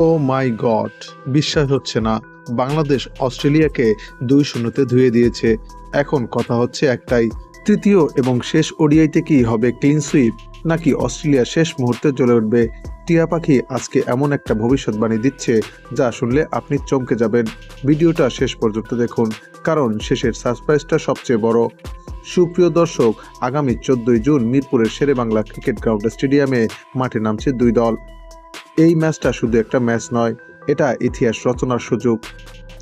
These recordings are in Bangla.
ও মাই গড, বিশ্বাস হচ্ছে না। বাংলাদেশ অস্ট্রেলিয়াকে 2-0 ধুয়ে দিয়েছে। এখন কথা হচ্ছে একটাই, তৃতীয় এবং শেষ ওডিআইতে কি হবে ক্লিন সুইপ, নাকি অস্ট্রেলিয়া শেষ মুহূর্তে জ্বলে উঠবে? টিয়া পাখি আজকে এমন একটা ভবিষ্যৎবাণী দিচ্ছে যা শুনলে আপনি চমকে যাবেন। ভিডিওটা শেষ পর্যন্ত দেখুন, কারণ শেষের সারপ্রাইজটা সবচেয়ে বড়। সুপ্রিয় দর্শক, আগামী 14 জুন মিরপুরের শেরেবাংলা ক্রিকেট গ্রাউন্ড স্টেডিয়ামে মাঠে নামছে দুই দল। এই ম্যাচটা শুধু একটা ম্যাচ নয়, এটা ইতিহাস রচনার সুযোগ।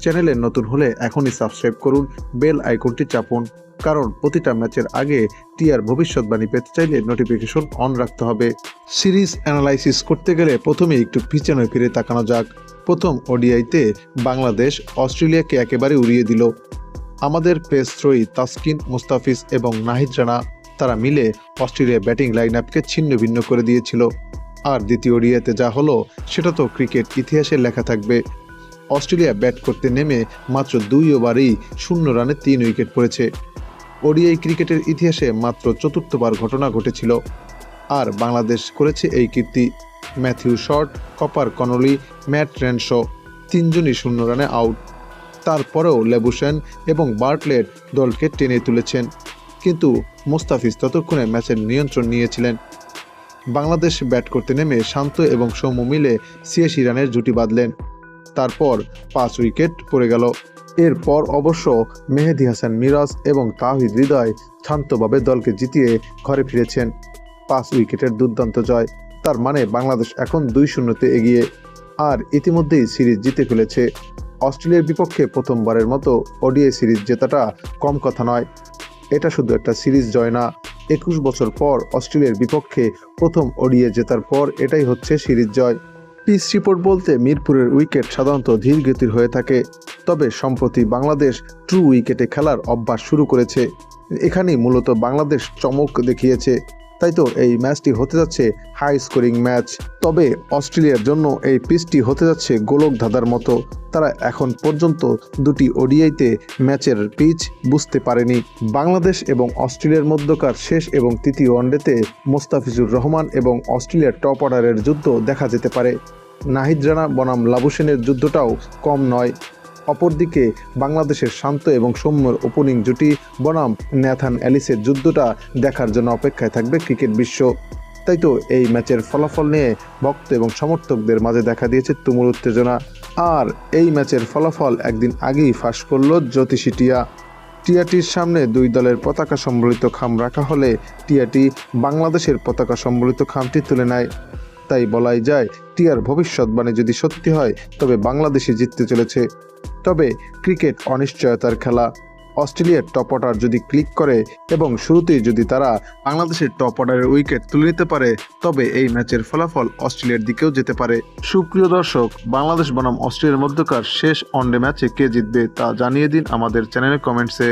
চ্যানেলে নতুন হলে এখনই সাবস্ক্রাইব করুন, বেল আইকনটি চাপুন, কারণ প্রতিটা ম্যাচের আগে টিয়ার ভবিষ্যৎবাণী পেতে চাইলে নোটিফিকেশন অন রাখতে হবে। সিরিজ অ্যানালাইসিস করতে গেলে প্রথমে একটু পিছনে ফিরে তাকানো যাক। প্রথম ওডিআইতে বাংলাদেশ অস্ট্রেলিয়াকে একেবারে উড়িয়ে দিল। আমাদের পেস ত্রয়ী তাসকিন, মুস্তাফিজ এবং নাহিদ রানা তারা মিলে অস্ট্রেলিয়া ব্যাটিং লাইন আপকে ছিন্ন ভিন্ন করে দিয়েছিল। আর দ্বিতীয় ওডিআইতে যা হলো সেটা তো ক্রিকেট ইতিহাসে লেখা থাকবে। অস্ট্রেলিয়া ব্যাট করতে নেমে মাত্র 2 ওভারেই 0 রানে 3 উইকেট পড়েছে। ওডিআই ক্রিকেটের ইতিহাসে মাত্র চতুর্থবার ঘটনা ঘটেছিল। আর বাংলাদেশ করেছে এই কীর্তি। Matthew Short, Cooper Connolly, Matt Renshaw তিনজনই 0 রানে আউট। তারপরেও লেবুশেন এবং বার্টলেট দলকে টেনে তুলেছেন, কিন্তু মুস্তাফিজ ততক্ষণে ম্যাচের নিয়ন্ত্রণ নিয়েছিলেন। বাংলাদেশ ব্যাট করতে নেমে শান্ত এবং সৌম্য মিলে 86 রানের জুটি বাঁধলেন। তারপর 5 উইকেট পড়ে গেল। এরপর অবশ্য মেহেদী হাসান মিরাজ এবং তাওহিদ হৃদয় শান্তভাবে দলকে জিতিয়ে ঘরে ফিরেছেন। 5 উইকেটের দুর্দান্ত জয়। তার মানে বাংলাদেশ এখন 2-0 এগিয়ে, আর ইতিমধ্যেই সিরিজ জিতে ফেলেছে। অস্ট্রেলিয়ার বিপক্ষে প্রথমবারের মতো ওডিআই সিরিজ জেতাটা কম কথা নয়। এটা শুধু একটা সিরিজ জয় না, 21 বছর পর অস্ট্রেলিয়ার বিপক্ষে প্রথম ওডিআই জেতার পর এটাই হচ্ছে সিরিজ জয়। পিচ রিপোর্ট বলতে মিরপুরের উইকেট সাধারণত ধীর গতির হয়ে থাকে, তবে সম্প্রতি বাংলাদেশ ট্রু উইকেটে খেলার অভ্যাস শুরু করেছে। এখানেই মূলত বাংলাদেশ চমক দেখিয়েছে। তাই তো এই ম্যাচটি হতে যাচ্ছে হাই স্কোরিং ম্যাচ। তবে অস্ট্রেলিয়ার জন্য এই পিচটি হতে যাচ্ছে গোলক ধাঁধার মতো। তারা এখন পর্যন্ত 2টি ওডিআইতে ম্যাচের পিচ বুঝতে পারেনি। বাংলাদেশ এবং অস্ট্রেলিয়ার মধ্যকার শেষ এবং তৃতীয় ওয়ানডেতে মোস্তাফিজুর রহমান এবং অস্ট্রেলিয়ার টপ অর্ডারের যুদ্ধ দেখা যেতে পারে। নাহিদ রানা বনাম লাবুশেনের যুদ্ধটাও কম নয়। অপরদিকে বাংলাদেশের শান্ত এবং সৌম্যর ওপেনিং জুটি বনাম ন্যাথান অ্যালিসের যুদ্ধটা দেখার জন্য অপেক্ষায় থাকবে ক্রিকেট বিশ্ব। তাই তো এই ম্যাচের ফলাফল নিয়ে ভক্ত এবং সমর্থকদের মাঝে দেখা দিয়েছে তুমুল উত্তেজনা। আর এই ম্যাচের ফলাফল একদিন আগেই ফাঁস করল জ্যোতিষী টিয়া। টিয়াটির সামনে দুই দলের পতাকা সম্বলিত খাম রাখা হলে টিয়াটি বাংলাদেশের পতাকা সম্বলিত খামটি তুলে নেয়। তাই বলাই যায়, টিয়ার ভবিষ্যৎবাণী যদি সত্যি হয় তবে বাংলাদেশই জিততে চলেছে। তবে ক্রিকেট অনিশ্চয়তার খেলা। অস্ট্রেলিয়ার টপ অর্ডার যদি ক্লিক করে এবং শুরুতেই যদি তারা বাংলাদেশের টপ অর্ডারের উইকেট তুলে নিতে পারে, তবে এই ম্যাচের ফলাফল অস্ট্রেলিয়ার দিকেও যেতে পারে। সুপ্রিয় দর্শক, বাংলাদেশ বনাম অস্ট্রেলিয়ার মধ্যকার শেষ ওয়ানডে ম্যাচে কে জিতবে তা জানিয়ে দিন আমাদের চ্যানেলের কমেন্টসে।